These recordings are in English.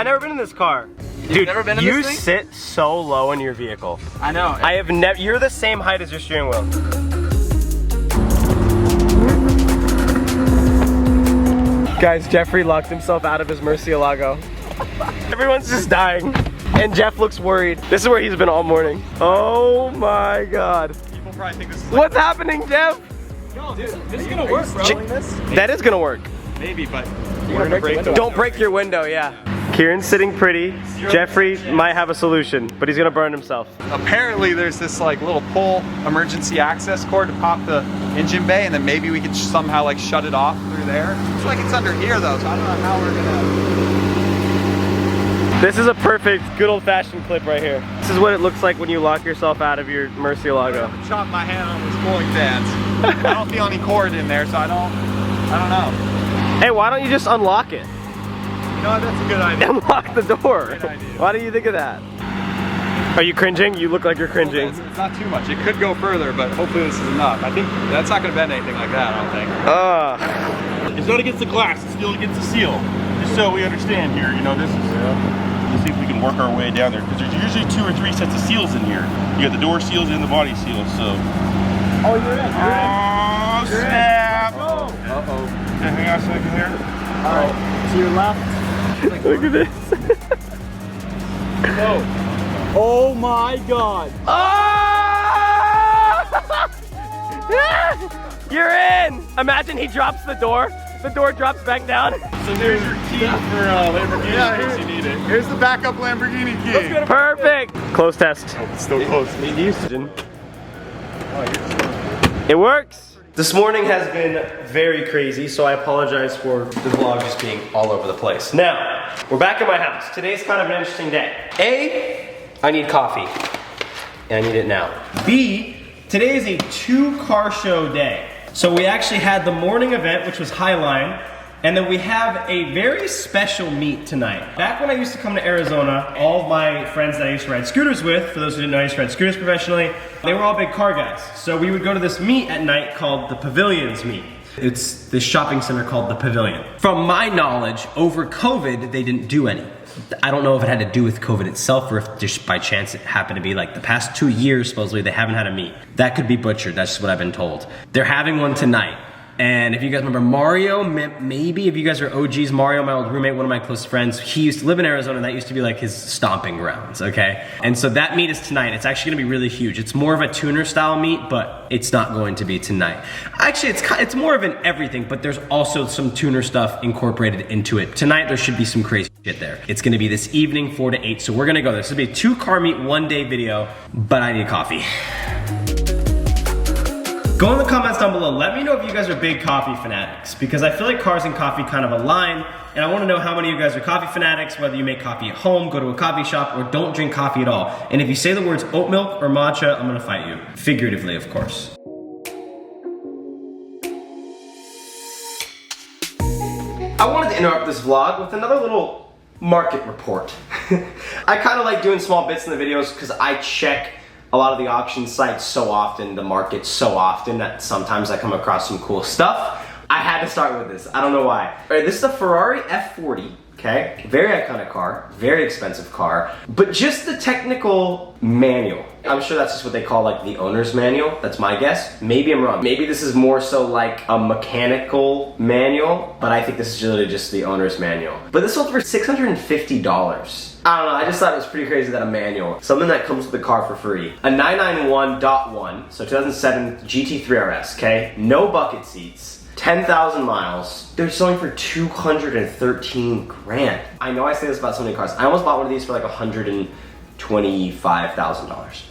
I've never been in this car. Dude, never been in you this thing? sit so low in your vehicle. I know. I have never, you're the same height as your steering wheel. Guys, Jeffrey locked himself out of his Murcielago. Everyone's just dying. And Jeff looks worried. This is where he's been all morning. Oh my God. People probably think this is What's happening, Jeff? No, this is gonna work, bro. That is gonna work. Maybe, but we're gonna break the Don't break your window, yeah. Kieran's sitting pretty. Jeffrey might have a solution, but he's gonna burn himself. Apparently there's this like little pull emergency access cord to pop the engine bay, and then maybe we could somehow like shut it off through there. It's like it's under here though, so I don't know how we're gonna... This is a perfect, good old-fashioned clip right here. This is what it looks like when you lock yourself out of your Murcielago. I'm chop my hand on this cooling fans. I don't feel any cord in there, so I don't know. Hey, why don't you just unlock it? You know what, that's a good idea. Unlock the door. Good idea. Why do you think of that? Are you cringing? You look like you're cringing. It's not too much. It could go further, but hopefully this is enough. I think that's not gonna bend anything like that, I don't think. It's not against the glass, it's still against the seal. Just so we understand here, you know, this is, let's see if we can work our way down there, because there's usually 2 or 3 sets of seals in here. You got the door seals and the body seals, so. Oh, you're in. Oh, snap! Uh-oh. Hang on a second here. All right, to your left. Look at this. Oh my God. Oh! You're in! Imagine he drops the door drops back down. So there's your key for Lamborghini in case you need it. Here's the backup Lamborghini key. Perfect! Close test. Oh, it's still close. It works! This morning has been very crazy, so I apologize for the vlog just being all over the place. Now, we're back at my house. Today's kind of an interesting day. A, I need coffee, and I need it now. B, today is a 2-car show day. So we actually had the morning event, which was Highline, and then we have a very special meet tonight. Back when I used to come to Arizona, all of my friends that I used to ride scooters with, for those who didn't know I used to ride scooters professionally, they were all big car guys. So we would go to this meet at night called the Pavilions Meet. It's this shopping center called the Pavilion. From my knowledge, over COVID, they didn't do any. I don't know if it had to do with COVID itself or if just by chance it happened to be like the past 2 years, supposedly they haven't had a meet. That could be butchered, that's just what I've been told. They're having one tonight. And if you guys remember Mario, maybe if you guys are OGs, Mario, my old roommate, one of my close friends, he used to live in Arizona and that used to be like his stomping grounds, okay? And so that meet is tonight. It's actually gonna be really huge. It's more of a tuner style meet, but it's not going to be tonight. Actually, it's more of an everything, but there's also some tuner stuff incorporated into it. Tonight, there should be some crazy shit there. It's gonna be this evening, 4 to 8, so we're gonna go there. This will be a 2-car meet, 1-day video, but I need coffee. Go in the comments down below, let me know if you guys are big coffee fanatics, because I feel like cars and coffee kind of align, and I wanna know how many of you guys are coffee fanatics, whether you make coffee at home, go to a coffee shop, or don't drink coffee at all. And if you say the words oat milk or matcha, I'm gonna fight you. Figuratively, of course. I wanted to interrupt this vlog with another little market report. I kind of like doing small bits in the videos because I check a lot of the auction sites so often, the market so often, that sometimes I come across some cool stuff. I had to start with this, I don't know why. All right, this is a Ferrari F40, okay? Very iconic car, very expensive car, but just the technical manual. I'm sure that's just what they call like the owner's manual, that's my guess. Maybe I'm wrong. Maybe this is more so like a mechanical manual, but I think this is really just the owner's manual. But this sold for $650. I don't know, I just thought it was pretty crazy that a manual, something that comes with the car for free. A 991.1, so 2007 GT3 RS, okay? No bucket seats, 10,000 miles. They're selling for 213 grand. I know I say this about so many cars. I almost bought one of these for like $125,000.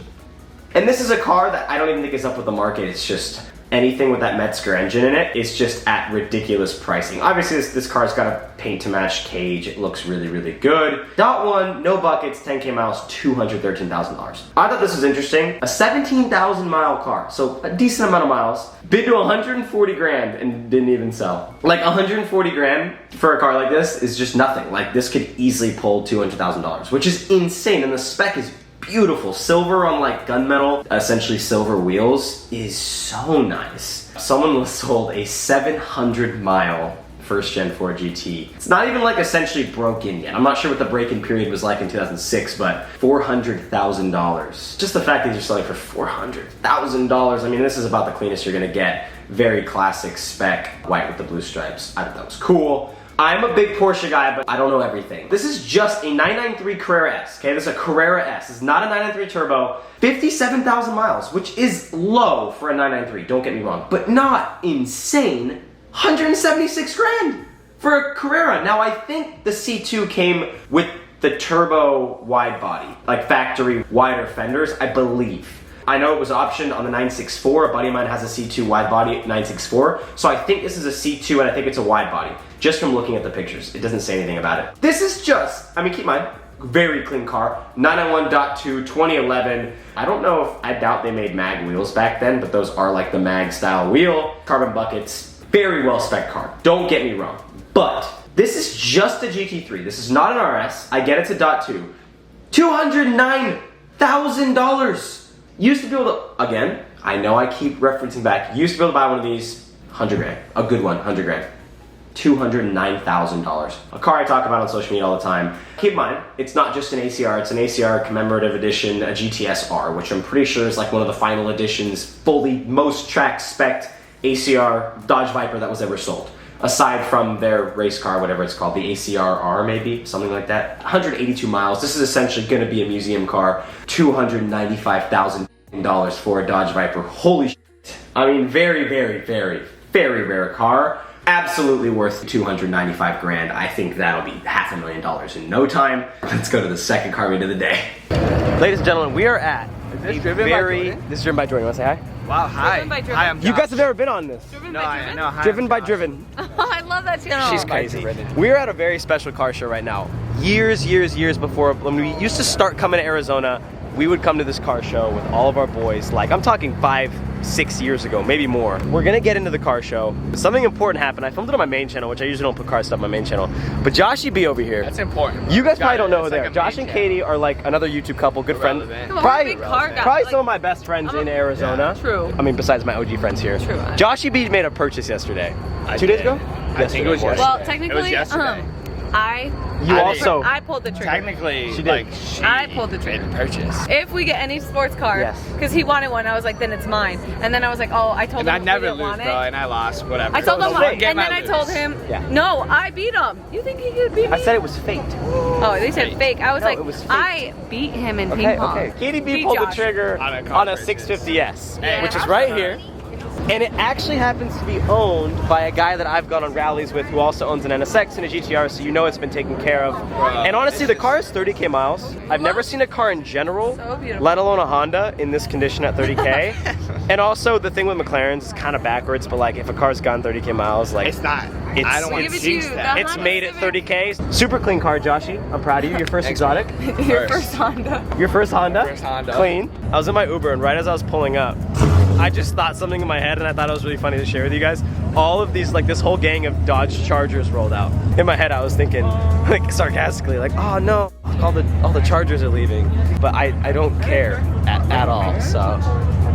And this is a car that I don't even think is up with the market. It's just anything with that Metzger engine in it is just at ridiculous pricing. Obviously this car's got a paint to match cage. It looks really, really good. Dot one, no buckets, 10K miles, $213,000. I thought this was interesting. A 17,000 mile car, so a decent amount of miles. Bid to 140 grand and didn't even sell. Like 140 grand for a car like this is just nothing. Like this could easily pull $200,000, which is insane, and the spec is beautiful. Silver on like gunmetal, essentially silver wheels, is so nice. Someone sold a 700 mile first gen Ford GT. It's not even like essentially broken yet. I'm not sure what the break-in period was like in 2006, but $400,000. Just the fact that you're selling for $400,000. I mean, this is about the cleanest you're gonna get. Very classic spec, white with the blue stripes. I thought that was cool. I'm a big Porsche guy, but I don't know everything. This is just a 993 Carrera S, okay? This is a Carrera S. It's not a 993 turbo. 57,000 miles, which is low for a 993, don't get me wrong, but not insane. 176 grand for a Carrera. Now, I think the C2 came with the turbo wide body, like factory wider fenders, I believe. I know it was optioned on the 964. A buddy of mine has a C2 wide body 964. So I think this is a C2 and I think it's a wide body. Just from looking at the pictures. It doesn't say anything about it. This is just, I mean, keep in mind, very clean car. 991.2, 2011. I don't know if, I doubt they made mag wheels back then, but those are like the mag style wheel. Carbon buckets, very well spec car. Don't get me wrong. But this is just a GT3. This is not an RS. I get it's a .2. $209,000. Used to be able to, again, I know I keep referencing back, used to be able to buy one of these, 100 grand. A good one, 100 grand. $209,000. A car I talk about on social media all the time. Keep in mind, it's not just an ACR, it's an ACR commemorative edition, a GTS-R, which I'm pretty sure is like one of the final editions, fully, most track spec'd ACR Dodge Viper that was ever sold. Aside from their race car, whatever it's called, the ACR-R maybe, something like that. 182 miles. This is essentially gonna be a museum car. $295,000 for a Dodge Viper. Holy shit. I mean, very, very, very, very rare car. Absolutely worth 295 grand. I think that'll be $500,000 in no time. Let's go to the second car meet of the day. Ladies and gentlemen, we are at This is driven by Jordan? This is driven by Jordan. You wanna say hi? Wow, hi. Driven by Driven. Hi, I'm You guys have never been on this. Driven No, by I Driven? know. Hi, Driven I'm by Josh. Driven. I love that channel. She's crazy. We're at a very special car show right now. Years before, when we used to start coming to Arizona, we would come to this car show with all of our boys. Like, I'm talking 5-6 years ago, maybe more. We're gonna get into the car show. Something important happened. I filmed it on my main channel, which I usually don't put car stuff on my main channel. But Joshy B over here. That's important. You guys probably don't know who It's they like are. a Josh main and Katie are like another YouTube couple, good friends. Irrelevant. Come on, Probably, we're big car guys. probably Like, some of my best friends in Arizona. True. I mean, besides my OG friends here. True. Joshy B made a purchase yesterday. I 2 days did. ago? I think it was Yesterday. yesterday. Well, It was technically, yesterday. You also. I pulled the trigger. Technically, She did. like, I pulled the trigger. made the purchase. If we get any sports car, Yes. because he wanted one, I was like, then it's mine. And then I was like, oh, I told And him I we never didn't lose, want bro, it. and I lost, whatever. I told him, So fake. and then I told him, Yeah. no, I beat him. You think he could beat me? I said it was fake. Oh, they said fake. I was No, like, it was fake. I beat him in Okay, ping pong. okay. Katie B Beat pulled the Josh. trigger On a car on a purchase. 650S, Hey, which is I'm right sorry. here. And it actually happens to be owned by a guy that I've gone on rallies with who also owns an NSX and a GTR, so you know it's been taken care of. And honestly, the car is 30K miles. I've never seen a car in general, So beautiful. let alone a Honda, in this condition at 30K. And also, the thing with McLarens is kind of backwards, but like if a car's gone 30K miles, like It's not. It's- I don't want Give to it to you. jinx that. The it's Honda made at Civic. 30K. Super clean car, Joshy. I'm proud of you. Your first exotic. Your first Honda. Your first Honda? First Honda. Clean. I was in my Uber, and right as I was pulling up, I just thought something in my head, and I thought it was really funny to share with you guys. All of these, like this whole gang of Dodge Chargers rolled out. In my head, I was thinking, like sarcastically, like, oh no, all the Chargers are leaving. But I don't care at all, so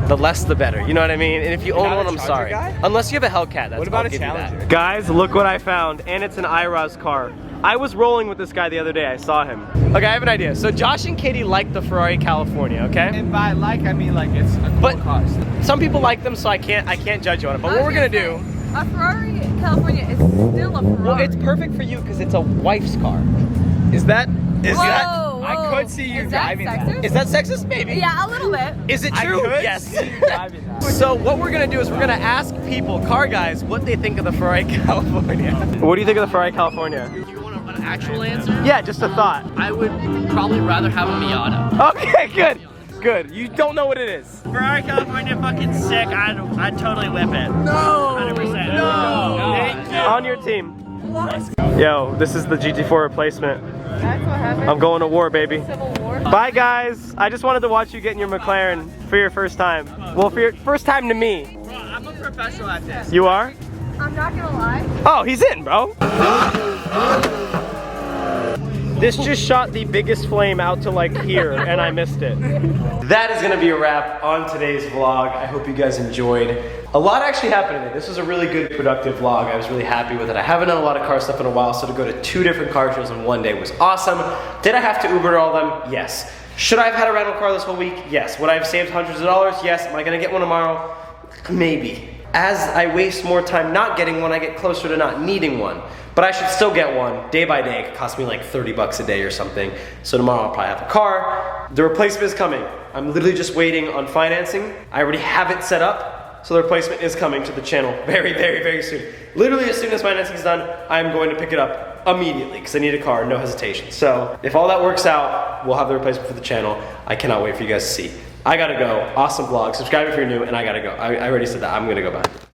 the less the better, you know what I mean? And if you own not one, a I'm Charger sorry. guy? Unless you have a Hellcat, that's What about I'll a give you that. Challenger? Guys, look what I found, and it's an IROS car. I was rolling with this guy the other day, I saw him. Okay, I have an idea. So Josh and Katie like the Ferrari California, okay? And by like, I mean like it's a cool But- car. Some people like them, so I can't judge you on it. But what we're gonna do, A Ferrari California is still a Ferrari. well, it's perfect for you because it's a wife's car. Is that Whoa, I whoa. could see you Is that driving that. sexist? is that sexist? Maybe. Yeah, a little bit. Is it I true? could Yes. see you driving that. So what we're gonna do is we're gonna ask people, car guys, what they think of the Ferrari California. What do you think of the Ferrari California? You want an actual answer? Yeah, just a thought. I would probably rather have a Miata. Okay, good. Good. You don't know what it is. Ferrari California fucking sick. I'd totally whip it. No! 100%. No! Thank you. On your team. Yo, this is the GT4 replacement. That's what happened. I'm going to war, baby. Civil War. Bye, guys. I just wanted to watch you get in your McLaren for your first time. Well, for your first time to me. Bro, I'm a professional at this. You are? I'm not gonna lie. Oh, he's in, bro. This just shot the biggest flame out to like here and I missed it. That is gonna be a wrap on today's vlog. I hope you guys enjoyed. A lot actually happened today. This was a really good, productive vlog. I was really happy with it. I haven't done a lot of car stuff in a while, so to go to 2 different car shows in one day was awesome. Did I have to Uber to all of them? Yes. Should I have had a rental car this whole week? Yes. Would I have saved hundreds of dollars? Yes. Am I gonna get one tomorrow? Maybe. As I waste more time not getting one, I get closer to not needing one. But I should still get one day by day. It could cost me like 30 bucks a day or something. So tomorrow I'll probably have a car. The replacement is coming. I'm literally just waiting on financing. I already have it set up. So the replacement is coming to the channel very, very, very soon. Literally as soon as financing is done, I'm going to pick it up immediately because I need a car, no hesitation. So if all that works out, we'll have the replacement for the channel. I cannot wait for you guys to see. I gotta go. Awesome vlog. Subscribe if you're new, and I gotta go. I already said that. I'm gonna go back.